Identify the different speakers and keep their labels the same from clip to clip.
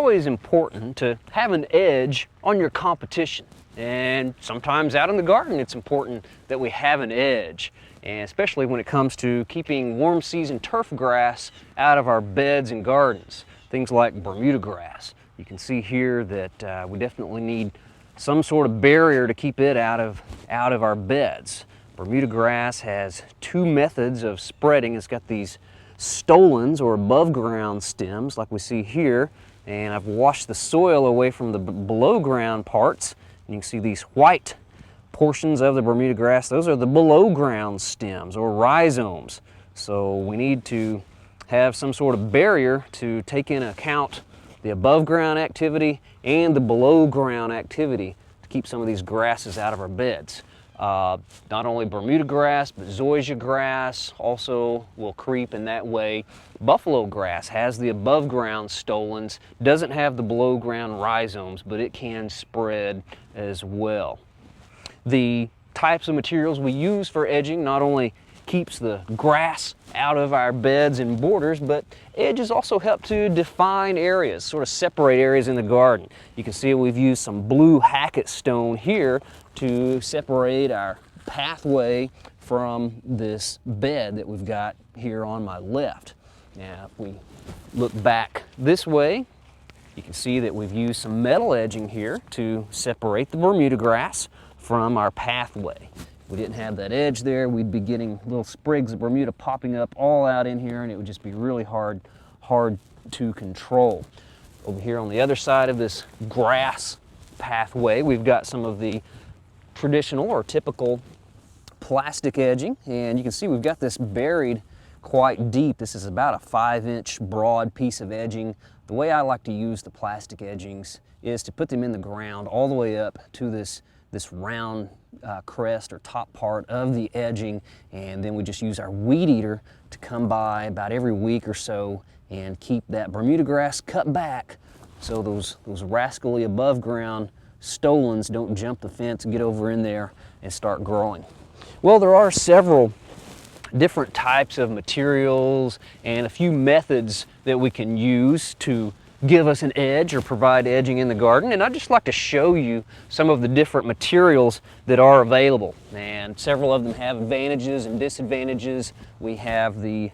Speaker 1: always important to have an edge on your competition. And sometimes out in the garden, it's important that we have an edge, and especially when it comes to keeping warm season turf grass out of our beds and gardens. Things like Bermuda grass. You can see here that we definitely need some sort of barrier to keep it out of our beds. Bermuda grass has two methods of spreading. It's got these stolons or above ground stems like we see here, and I've washed the soil away from the below ground parts. You can see these white portions of the Bermuda grass. Those are the below ground stems or rhizomes. So we need to have some sort of barrier to take into account the above ground activity and the below ground activity to keep some of these grasses out of our beds. Not only Bermuda grass, but zoysia grass also will creep in that way. Buffalo grass has the above ground stolons, doesn't have the below ground rhizomes, but it can spread as well. The types of materials we use for edging not only keeps the grass out of our beds and borders, but edges also help to define areas, sort of separate areas in the garden. You can see we've used some blue Hackett stone here to separate our pathway from this bed that we've got here on my left. Now, if we look back this way, you can see that we've used some metal edging here to separate the Bermuda grass from our pathway. If we didn't have that edge there, we'd be getting little sprigs of Bermuda popping up all out in here, and it would just be really hard to control. Over here on the other side of this grass pathway, we've got some of the traditional or typical plastic edging, and you can see we've got this buried quite deep. This is about a 5-inch broad piece of edging. The way I like to use the plastic edgings is to put them in the ground all the way up to this round crest or top part of the edging, and then we just use our weed eater to come by about every week or so and keep that Bermuda grass cut back so those rascally above ground stolons don't jump the fence and get over in there and start growing. Well, there are several different types of materials and a few methods that we can use to give us an edge or provide edging in the garden, and I'd just like to show you some of the different materials that are available, and several of them have advantages and disadvantages. We have the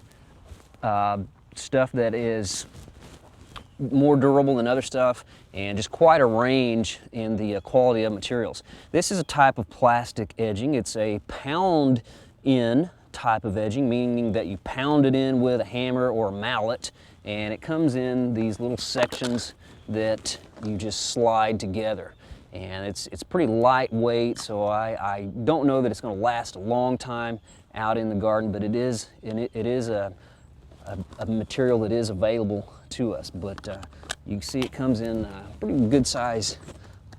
Speaker 1: stuff that is more durable than other stuff, and just quite a range in the quality of materials. This is a type of plastic edging. It's a pound in type of edging, meaning that you pound it in with a hammer or a mallet, and it comes in these little sections that you just slide together. And it's pretty lightweight, so I don't know that it's going to last a long time out in the garden, but it is a material that is available to us. But you can see it comes in pretty good size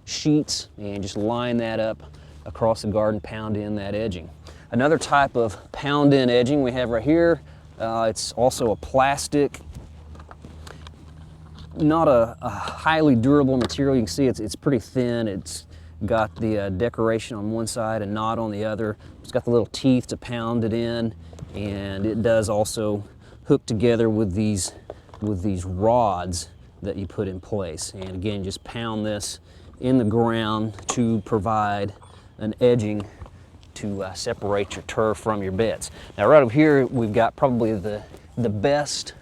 Speaker 1: sheets, and just line that up across the garden, pound in that edging. Another type of pound in edging we have right here, it's also a plastic, not a highly durable material. You can see it's pretty thin. It's got the decoration on one side and knot on the other. It's got the little teeth to pound it in, and it does also hook together with these rods that you put in place. And again, just pound this in the ground to provide an edging to separate your turf from your beds. Now right over here we've got probably the best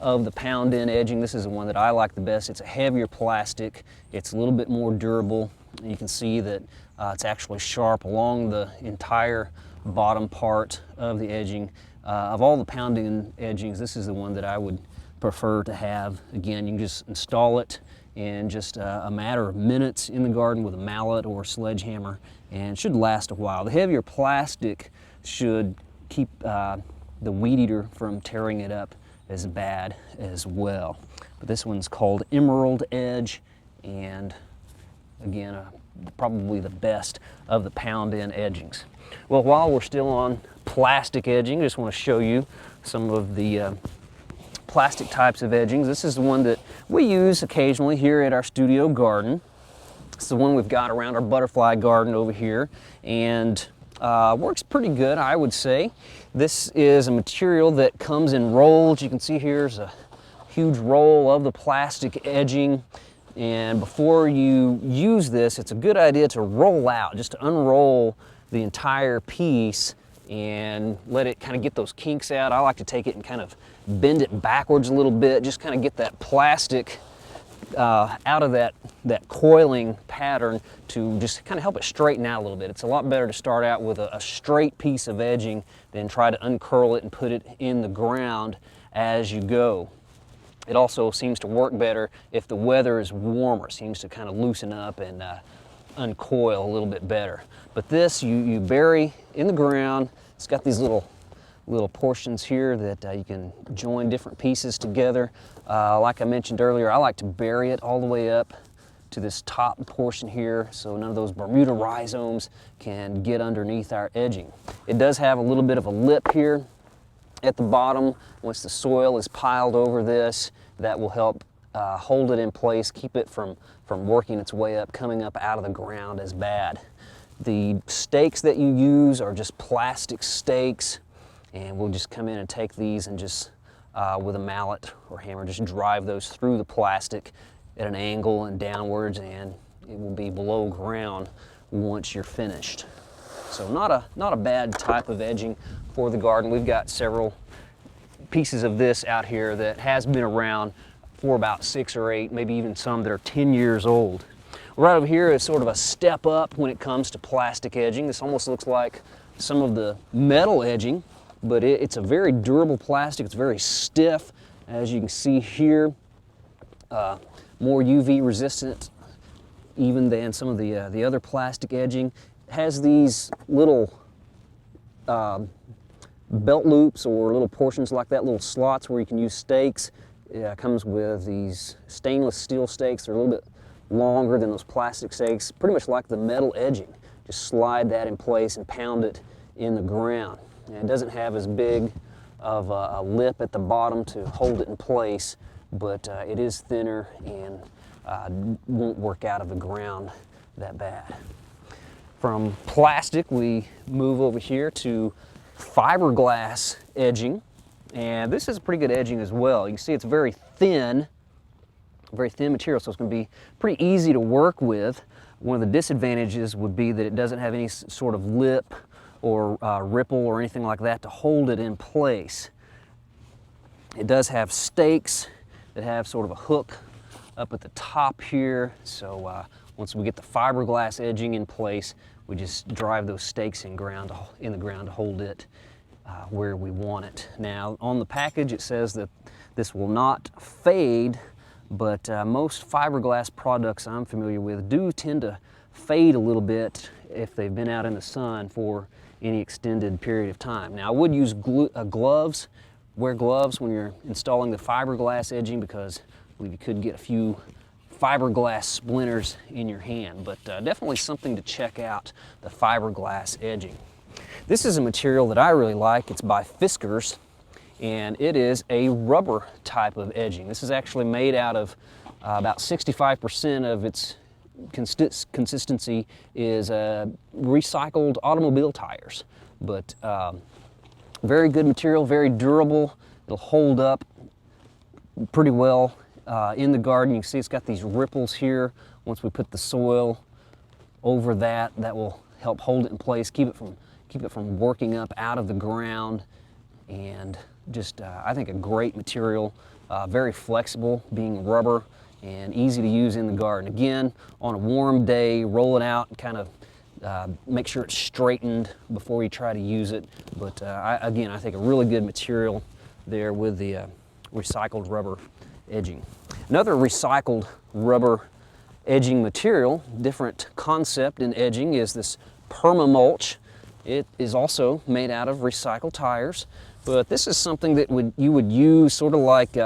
Speaker 1: of the pound in edging. This is the one that I like the best. It's a heavier plastic. It's a little bit more durable. You can see that it's actually sharp along the entire bottom part of the edging. Of all the pound in edgings, this is the one that I would prefer to have. Again, you can just install it in just a matter of minutes in the garden with a mallet or a sledgehammer, and it should last a while. The heavier plastic should keep the weed eater from tearing it up as bad as well. But this one's called Emerald Edge, and again, probably the best of the pound in edgings. Well, while we're still on plastic edging, I just want to show you some of the plastic types of edgings. This is the one that we use occasionally here at our studio garden. It's the one we've got around our butterfly garden over here, and works pretty good, I would say. This is a material that comes in rolls. You can see here's a huge roll of the plastic edging. And before you use this, it's a good idea to roll out, just to unroll the entire piece and let it kind of get those kinks out. I like to take it and kind of bend it backwards a little bit, just kind of get that plastic out of that coiling pattern to just kind of help it straighten out a little bit. It's a lot better to start out with a straight piece of edging than try to uncurl it and put it in the ground as you go. It also seems to work better if the weather is warmer. It seems to kind of loosen up and uncoil a little bit better. But this you bury in the ground. It's got these little portions here that you can join different pieces together. Like I mentioned earlier, I like to bury it all the way up to this top portion here so none of those Bermuda rhizomes can get underneath our edging. It does have a little bit of a lip here at the bottom. Once the soil is piled over this, that will help hold it in place, keep it from working its way up, coming up out of the ground as bad. The stakes that you use are just plastic stakes, and we'll just come in and take these and just with a mallet or hammer just drive those through the plastic at an angle and downwards, and it will be below ground once you're finished. So not a bad type of edging for the garden. We've got several pieces of this out here that has been around for about 6 or 8, maybe even some that are 10 years old. Right over here is sort of a step up when it comes to plastic edging. This almost looks like some of the metal edging, but it's a very durable plastic. It's very stiff, as you can see here. More UV resistant even than some of the other plastic edging. It has these little belt loops or little portions like that, little slots where you can use stakes. It comes with these stainless steel stakes. They're a little bit longer than those plastic stakes, pretty much like the metal edging. Just slide that in place and pound it in the ground. And it doesn't have as big of a lip at the bottom to hold it in place, but it is thinner and won't work out of the ground that bad. From plastic, we move over here to fiberglass edging, and this is a pretty good edging as well. You can see it's very thin material, so it's going to be pretty easy to work with. One of the disadvantages would be that it doesn't have any sort of lip or ripple or anything like that to hold it in place. It does have stakes that have sort of a hook up at the top here, so once we get the fiberglass edging in place, we just drive those stakes in the ground to hold it where we want it. Now, on the package it says that this will not fade, but most fiberglass products I'm familiar with do tend to fade a little bit if they've been out in the sun for any extended period of time. Now, I would use gloves. Wear gloves when you're installing the fiberglass edging, because I believe you could get a few fiberglass splinters in your hand, but definitely something to check out, the fiberglass edging. This is a material that I really like. It's by Fiskars, and it is a rubber type of edging. This is actually made out of about 65% of its consistency is recycled automobile tires, but very good material, very durable. It'll hold up pretty well in the garden. You can see it's got these ripples here. Once we put the soil over that, that will help hold it in place, keep it from working up out of the ground, and just I think a great material, very flexible, being rubber, and easy to use in the garden. Again, on a warm day, roll it out and kind of make sure it's straightened before you try to use it. But again, I think a really good material there with the recycled rubber edging. Another recycled rubber edging material, different concept in edging, is this perma-mulch. It is also made out of recycled tires, but this is something that you would use sort of like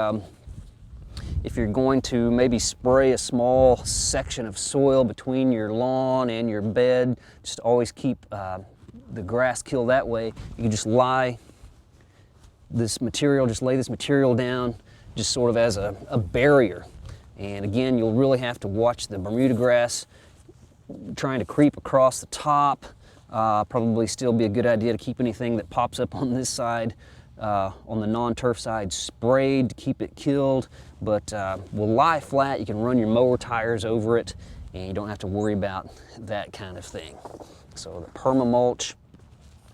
Speaker 1: if you're going to maybe spray a small section of soil between your lawn and your bed, just always keep the grass kill that way. You can just lay this material down just sort of as a barrier. And again, you'll really have to watch the Bermuda grass trying to creep across the top. Probably still be a good idea to keep anything that pops up on this side on the non-turf side sprayed to keep it killed, but will lie flat. You can run your mower tires over it, and you don't have to worry about that kind of thing. So the perma-mulch,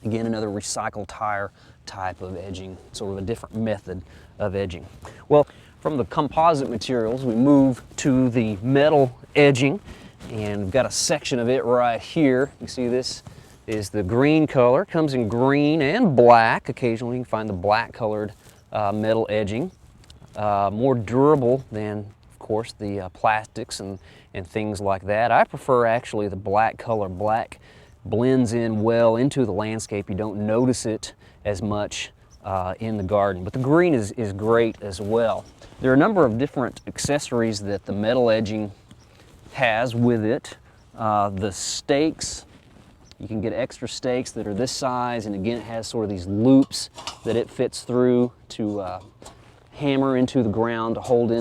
Speaker 1: again, another recycled tire type of edging, sort of a different method of edging. Well, from the composite materials, we move to the metal edging, and we've got a section of it right here. You see this is the green color. It comes in green and black. Occasionally you can find the black colored metal edging. More durable than, of course, the plastics and things like that. I prefer actually the black color. Black blends in well into the landscape. You don't notice it as much in the garden, but the green is great as well. There are a number of different accessories that the metal edging has with it. The stakes, you can get extra stakes that are this size, and again it has sort of these loops that it fits through to hammer into the ground to hold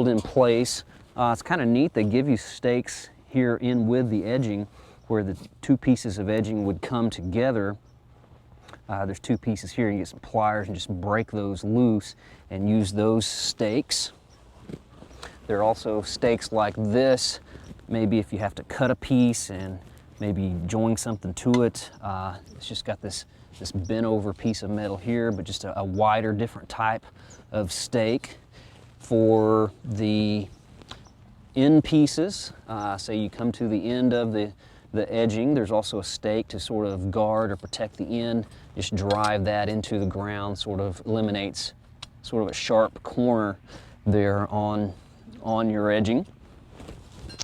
Speaker 1: in place. It's kind of neat. They give you stakes here in with the edging where the two pieces of edging would come together. There's two pieces here. You get some pliers and just break those loose and use those stakes. There are also stakes like this, maybe if you have to cut a piece and maybe join something to it. It's just got this bent over piece of metal here, but just a wider, different type of stake. For the end pieces, say you come to the end of the edging, there's also a stake to sort of guard or protect the end. Just drive that into the ground, sort of eliminates sort of a sharp corner there on your edging.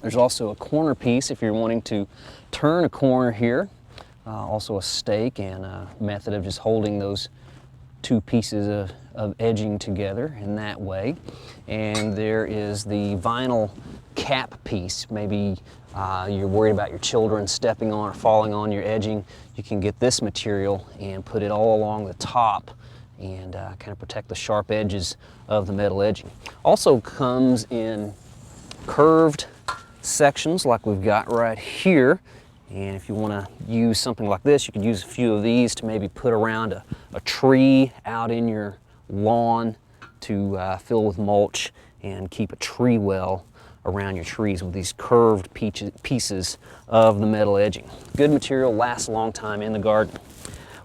Speaker 1: There's also a corner piece if you're wanting to turn a corner here. Also a stake and a method of just holding those two pieces of edging together in that way. And there is the vinyl cap piece. Maybe you're worried about your children stepping on or falling on your edging. You can get this material and put it all along the top and kind of protect the sharp edges of the metal edging. Also comes in curved sections like we've got right here. And if you want to use something like this, you could use a few of these to maybe put around a tree out in your lawn to fill with mulch and keep a tree well around your trees with these curved pieces of the metal edging. Good material, lasts a long time in the garden.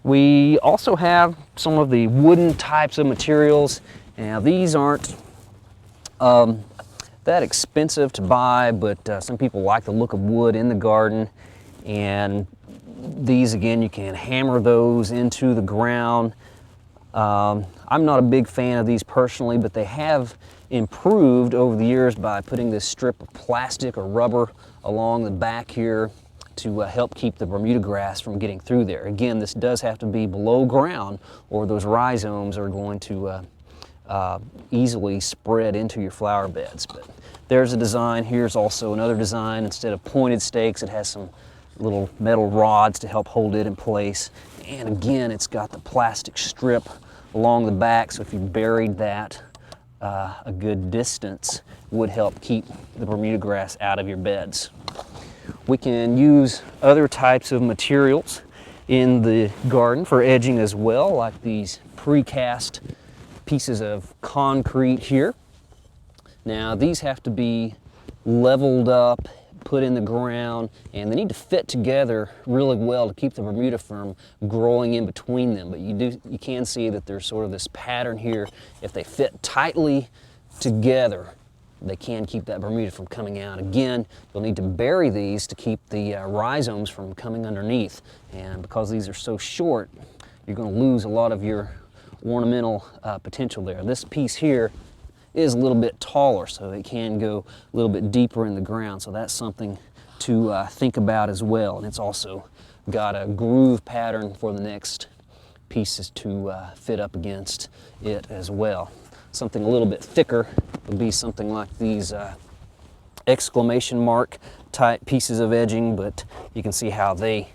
Speaker 1: We also have some of the wooden types of materials. Now these aren't that expensive to buy, but some people like the look of wood in the garden. And these, again, you can hammer those into the ground. I'm not a big fan of these personally, but they have improved over the years by putting this strip of plastic or rubber along the back here to help keep the Bermuda grass from getting through there. Again, this does have to be below ground or those rhizomes are going to easily spread into your flower beds. But there's a design. Here's also another design. Instead of pointed stakes, it has some little metal rods to help hold it in place. And again, it's got the plastic strip along the back, so if you buried that a good distance, would help keep the Bermuda grass out of your beds. We can use other types of materials in the garden for edging as well, like these precast pieces of concrete here. Now these have to be leveled up, put in the ground, and they need to fit together really well to keep the Bermuda from growing in between them. But you can see that there's sort of this pattern here. If they fit tightly together, they can keep that Bermuda from coming out. Again, you'll need to bury these to keep the rhizomes from coming underneath. And because these are so short, you're going to lose a lot of your ornamental potential there. This piece here is a little bit taller, so it can go a little bit deeper in the ground. So that's something to think about as well. And it's also got a groove pattern for the next pieces to fit up against it as well. Something a little bit thicker would be something like these exclamation mark type pieces of edging, but you can see how they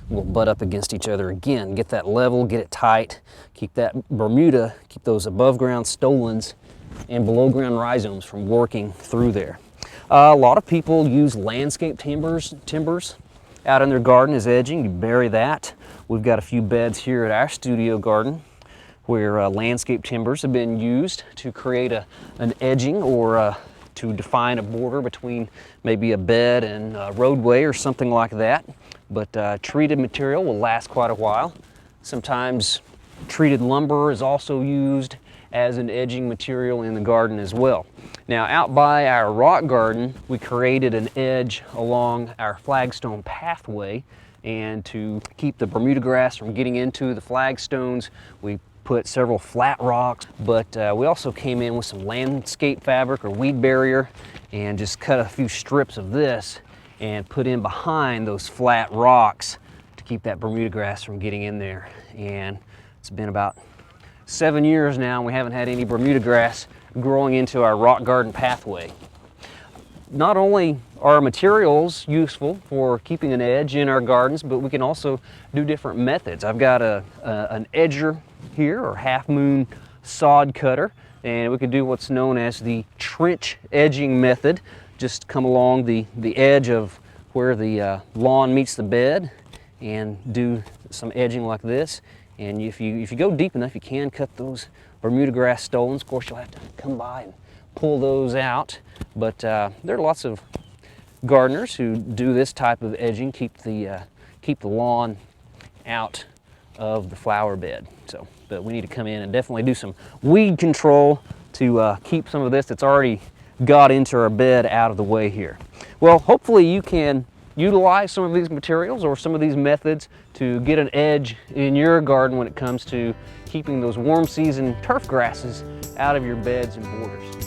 Speaker 1: will butt up against each other. Again, get that level, get it tight, keep that Bermuda, keep those above ground stolons and below ground rhizomes from working through there. A lot of people use landscape timbers out in their garden as edging. You bury that. We've got a few beds here at our studio garden where landscape timbers have been used to create an edging or to define a border between maybe a bed and a roadway or something like that. But treated material will last quite a while. Sometimes treated lumber is also used as an edging material in the garden as well. Now, out by our rock garden, we created an edge along our flagstone pathway, and to keep the Bermuda grass from getting into the flagstones, we put several flat rocks, but we also came in with some landscape fabric or weed barrier and just cut a few strips of this and put in behind those flat rocks to keep that Bermuda grass from getting in there. And it's been about 7 years now and we haven't had any Bermuda grass growing into our rock garden pathway. Not only are materials useful for keeping an edge in our gardens, but we can also do different methods. I've got an edger here, or half moon sod cutter, and we could do what's known as the trench edging method. Just come along the edge of where the lawn meets the bed and do some edging like this. And if you go deep enough, you can cut those Bermuda grass stolons. Of course, you'll have to come by and pull those out. But there are lots of gardeners who do this type of edging, keep the lawn out of the flower bed. But we need to come in and definitely do some weed control to keep some of this that's already got into our bed out of the way here. Well, hopefully you can utilize some of these materials or some of these methods to get an edge in your garden when it comes to keeping those warm season turf grasses out of your beds and borders.